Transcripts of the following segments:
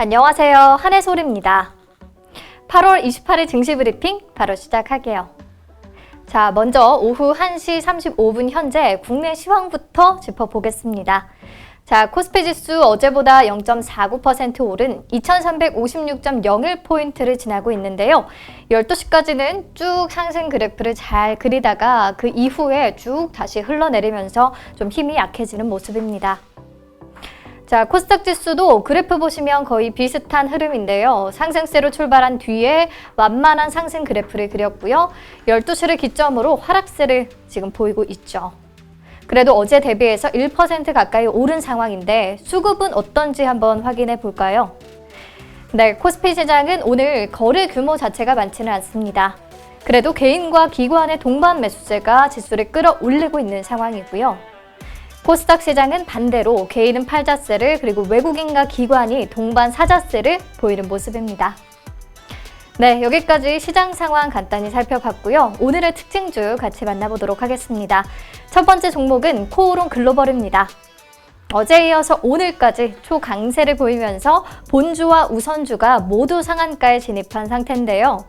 안녕하세요. 한혜솔입니다. 8월 28일 증시 브리핑 바로 시작할게요. 자, 먼저 오후 1시 35분 현재 국내 시황부터 짚어보겠습니다. 자, 코스피 지수 어제보다 0.49% 오른 2356.01포인트를 지나고 있는데요. 12시까지는 쭉 상승 그래프를 잘 그리다가 그 이후에 쭉 다시 흘러내리면서 좀 힘이 약해지는 모습입니다. 자, 코스닥 지수도 그래프 보시면 거의 비슷한 흐름인데요. 상승세로 출발한 뒤에 완만한 상승 그래프를 그렸고요. 12시를 기점으로 하락세를 지금 보이고 있죠. 그래도 어제 대비해서 1% 가까이 오른 상황인데 수급은 어떤지 한번 확인해 볼까요? 네, 코스피 시장은 오늘 거래 규모 자체가 많지는 않습니다. 그래도 개인과 기관의 동반 매수세가 지수를 끌어올리고 있는 상황이고요. 코스닥 시장은 반대로 개인은 팔자세를 그리고 외국인과 기관이 동반 사자세를 보이는 모습입니다. 네, 여기까지 시장 상황 간단히 살펴봤고요. 오늘의 특징주 같이 만나보도록 하겠습니다. 첫 번째 종목은 코오롱 글로벌입니다. 어제에 이어서 오늘까지 초강세를 보이면서 본주와 우선주가 모두 상한가에 진입한 상태인데요.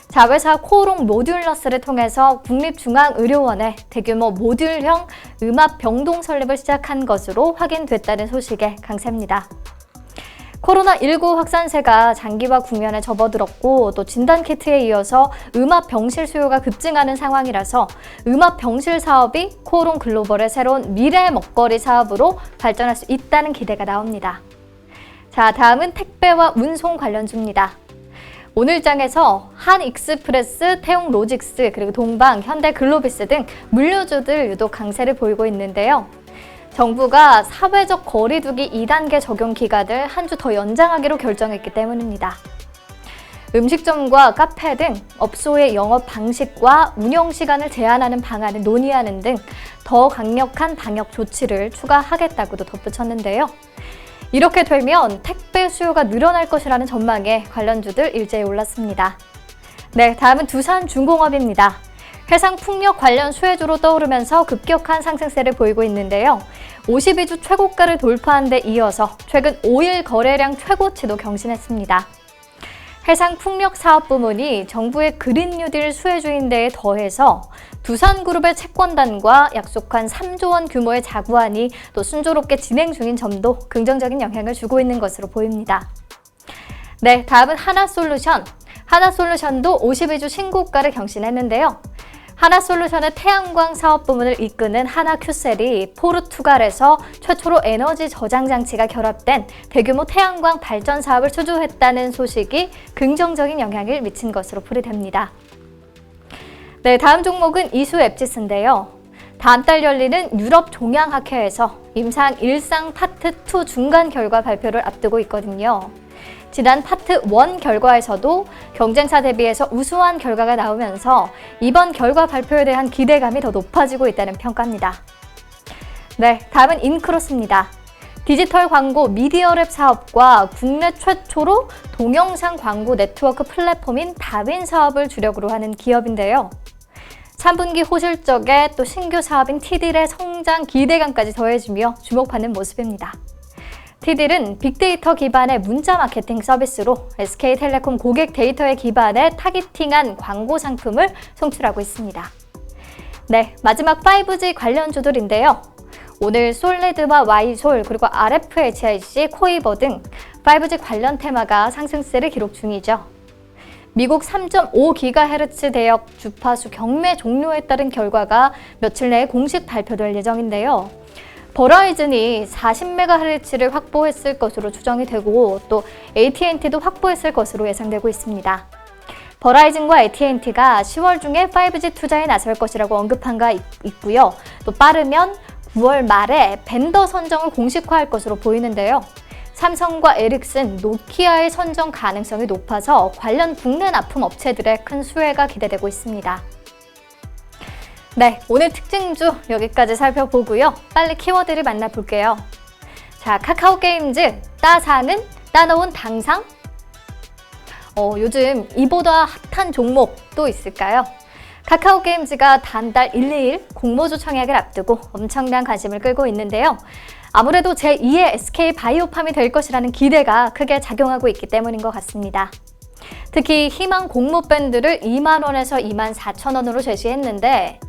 자회사 코오롱 모듈러스를 통해서 국립중앙의료원에 대규모 모듈형 음압 병동 설립을 시작한 것으로 확인됐다는 소식에 강세입니다. 코로나19 확산세가 장기화 국면에 접어들었고 또 진단키트에 이어서 음압 병실 수요가 급증하는 상황이라서 음압 병실 사업이 코오롱 글로벌의 새로운 미래 먹거리 사업으로 발전할 수 있다는 기대가 나옵니다. 자, 다음은 택배와 운송 관련주입니다. 오늘 장에서 한익스프레스, 태용로직스, 그리고 동방, 현대글로비스 등 물류주들 유독 강세를 보이고 있는데요. 정부가 사회적 거리두기 2단계 적용 기간을 한 주 더 연장하기로 결정했기 때문입니다. 음식점과 카페 등 업소의 영업 방식과 운영 시간을 제한하는 방안을 논의하는 등 더 강력한 방역 조치를 추가하겠다고도 덧붙였는데요. 이렇게 되면 택배 수요가 늘어날 것이라는 전망에 관련주들 일제히 올랐습니다. 네, 다음은 두산중공업입니다. 해상 풍력 관련 수혜주로 떠오르면서 급격한 상승세를 보이고 있는데요. 52주 최고가를 돌파한 데 이어서 최근 5일 거래량 최고치도 경신했습니다. 해상 풍력 사업 부문이 정부의 그린 뉴딜 수혜주인 데에 더해서 두산그룹의 채권단과 약속한 3조 원 규모의 자구안이 또 순조롭게 진행 중인 점도 긍정적인 영향을 주고 있는 것으로 보입니다. 네, 다음은 하나솔루션. 하나솔루션도 52주 신고가를 경신했는데요. 하나솔루션의 태양광 사업 부문을 이끄는 하나큐셀이 포르투갈에서 최초로 에너지 저장 장치가 결합된 대규모 태양광 발전 사업을 수주했다는 소식이 긍정적인 영향을 미친 것으로 풀이됩니다. 네, 다음 종목은 이수 앱지스인데요. 다음 달 열리는 유럽 종양학회에서 임상 1상 파트 2 중간 결과 발표를 앞두고 있거든요. 지난 파트 1 결과에서도 경쟁사 대비해서 우수한 결과가 나오면서 이번 결과 발표에 대한 기대감이 더 높아지고 있다는 평가입니다. 네, 다음은 인크로스입니다. 디지털 광고 미디어랩 사업과 국내 최초로 동영상 광고 네트워크 플랫폼인 다윈 사업을 주력으로 하는 기업인데요. 3분기 호실적에 또 신규 사업인 티딜의 성장 기대감까지 더해지며 주목받는 모습입니다. 티딜은 빅데이터 기반의 문자 마케팅 서비스로 SK텔레콤 고객 데이터에 기반해 타깃팅한 광고 상품을 송출하고 있습니다. 네, 마지막 5G 관련주들인데요. 오늘 솔리드와 Y솔 그리고 RFHIC, 코이버 등 5G 관련 테마가 상승세를 기록 중이죠. 미국 3.5GHz 대역 주파수 경매 종료에 따른 결과가 며칠 내에 공식 발표될 예정인데요. 버라이즌이 40MHz를 확보했을 것으로 추정이 되고 또 AT&T도 확보했을 것으로 예상되고 있습니다. 버라이즌과 AT&T가 10월 중에 5G 투자에 나설 것이라고 언급한 바 있고요. 또 빠르면 9월 말에 벤더 선정을 공식화할 것으로 보이는데요. 삼성과 에릭슨, 노키아의 선정 가능성이 높아서 관련 국내 납품 업체들의 큰 수혜가 기대되고 있습니다. 네, 오늘 특징주 여기까지 살펴보고요. 빨리 키워드를 만나볼게요. 자, 카카오게임즈, 따사는 따놓은 당상? 요즘 이보다 핫한 종목 또 있을까요? 카카오게임즈가 단달 1, 2일 공모주 청약을 앞두고 엄청난 관심을 끌고 있는데요. 아무래도 제2의 SK바이오팜이 될 것이라는 기대가 크게 작용하고 있기 때문인 것 같습니다. 특히 희망 공모밴드를 2만 원에서 2만 4천 원으로 제시했는데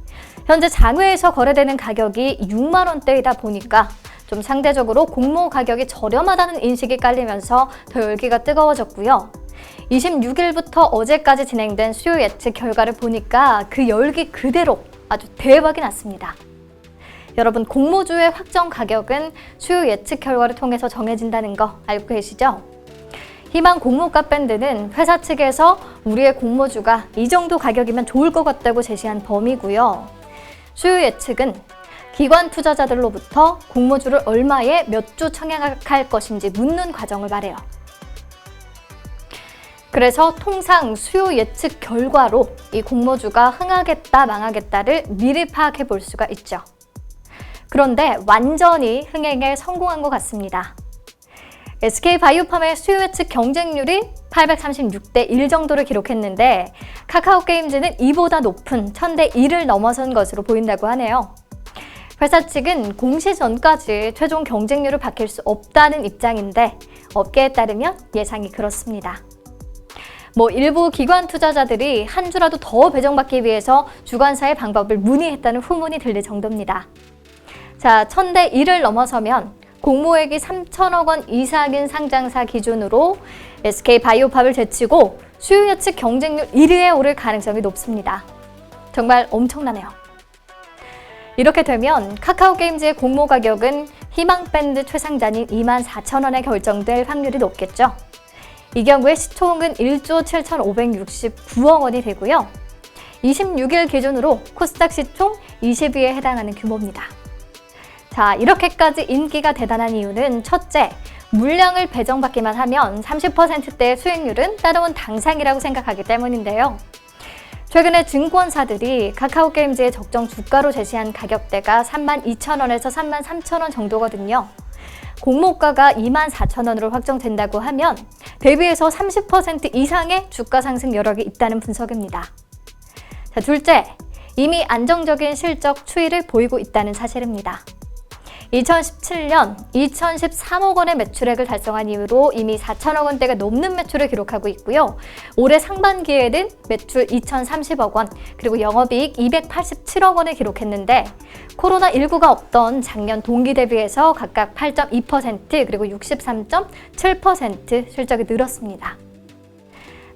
현재 장외에서 거래되는 가격이 6만 원대이다 보니까 좀 상대적으로 공모 가격이 저렴하다는 인식이 깔리면서 더 열기가 뜨거워졌고요. 26일부터 어제까지 진행된 수요 예측 결과를 보니까 그 열기 그대로 아주 대박이 났습니다. 여러분, 공모주의 확정 가격은 수요 예측 결과를 통해서 정해진다는 거 알고 계시죠? 희망 공모가 밴드는 회사 측에서 우리의 공모주가 이 정도 가격이면 좋을 것 같다고 제시한 범위고요. 수요 예측은 기관 투자자들로부터 공모주를 얼마에 몇 주 청약할 것인지 묻는 과정을 말해요. 그래서 통상 수요 예측 결과로 이 공모주가 흥하겠다 망하겠다를 미리 파악해 볼 수가 있죠. 그런데 완전히 흥행에 성공한 것 같습니다. SK바이오팜의 수요 예측 경쟁률이 836대 1 정도를 기록했는데 카카오게임즈는 이보다 높은 1000대 1을 넘어선 것으로 보인다고 하네요. 회사 측은 공시 전까지 최종 경쟁률을 밝힐 수 없다는 입장인데 업계에 따르면 예상이 그렇습니다. 일부 기관 투자자들이 한 주라도 더 배정받기 위해서 주관사의 방법을 문의했다는 후문이 들릴 정도입니다. 자, 1000대 1을 넘어서면 공모액이 3천억 원 이상인 상장사 기준으로 SK바이오팜을 제치고 수요 예측 경쟁률 1위에 오를 가능성이 높습니다. 정말 엄청나네요. 이렇게 되면 카카오게임즈의 공모 가격은 희망밴드 최상단인 2만 4천 원에 결정될 확률이 높겠죠. 이 경우에 시총은 1조 7,569억 원이 되고요. 26일 기준으로 코스닥 시총 20위에 해당하는 규모입니다. 자, 이렇게까지 인기가 대단한 이유는 첫째, 물량을 배정받기만 하면 30%대의 수익률은 따라온 당상이라고 생각하기 때문인데요. 최근에 증권사들이 카카오게임즈의 적정 주가로 제시한 가격대가 32,000원에서 33,000원 정도거든요. 공모가가 24,000원으로 확정된다고 하면 대비해서 30% 이상의 주가 상승 여력이 있다는 분석입니다. 자, 둘째, 이미 안정적인 실적 추이를 보이고 있다는 사실입니다. 2017년 2,013억 원의 매출액을 달성한 이후로 이미 4천억 원대가 넘는 매출을 기록하고 있고요. 올해 상반기에는 매출 2,030억 원, 그리고 영업이익 287억 원을 기록했는데 코로나19가 없던 작년 동기 대비해서 각각 8.2% 그리고 63.7% 실적이 늘었습니다.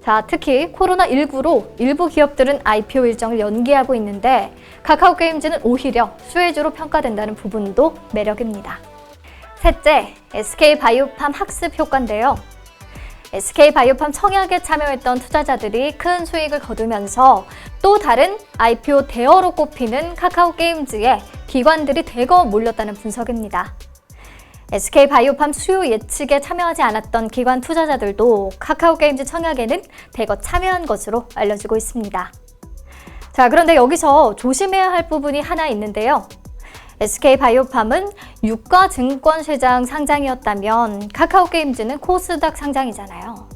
자, 특히 코로나19로 일부 기업들은 IPO 일정을 연기하고 있는데 카카오게임즈는 오히려 수혜주로 평가된다는 부분도 매력입니다. 셋째, SK바이오팜 학습 효과인데요. SK바이오팜 청약에 참여했던 투자자들이 큰 수익을 거두면서 또 다른 IPO 대어로 꼽히는 카카오게임즈에 기관들이 대거 몰렸다는 분석입니다. SK바이오팜 수요 예측에 참여하지 않았던 기관 투자자들도 카카오게임즈 청약에는 대거 참여한 것으로 알려지고 있습니다. 자, 그런데 여기서 조심해야 할 부분이 하나 있는데요. SK바이오팜은 유가증권시장 상장이었다면 카카오게임즈는 코스닥 상장이잖아요.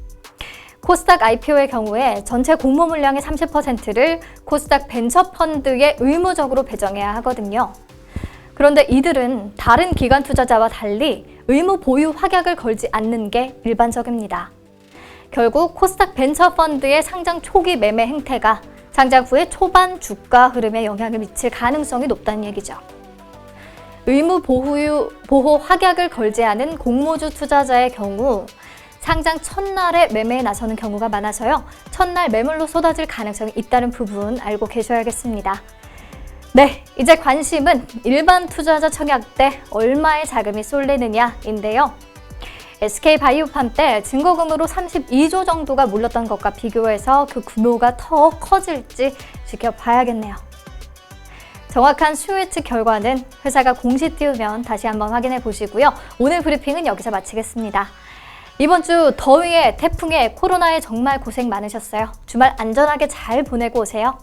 코스닥 IPO의 경우에 전체 공모 물량의 30%를 코스닥 벤처펀드에 의무적으로 배정해야 하거든요. 그런데 이들은 다른 기관 투자자와 달리 의무 보유 확약을 걸지 않는 게 일반적입니다. 결국 코스닥 벤처펀드의 상장 초기 매매 행태가 상장 후에 초반 주가 흐름에 영향을 미칠 가능성이 높다는 얘기죠. 의무 보호 확약을 걸지 않은 공모주 투자자의 경우 상장 첫날에 매매에 나서는 경우가 많아서요. 첫날 매물로 쏟아질 가능성이 있다는 부분 알고 계셔야겠습니다. 네, 이제 관심은 일반 투자자 청약 때 얼마의 자금이 쏠리느냐인데요. SK바이오팜 때 증거금으로 32조 정도가 몰렸던 것과 비교해서 그 규모가 더 커질지 지켜봐야겠네요. 정확한 수요 예측 결과는 회사가 공시 띄우면 다시 한번 확인해 보시고요. 오늘 브리핑은 여기서 마치겠습니다. 이번 주 더위에 태풍에 코로나에 정말 고생 많으셨어요. 주말 안전하게 잘 보내고 오세요.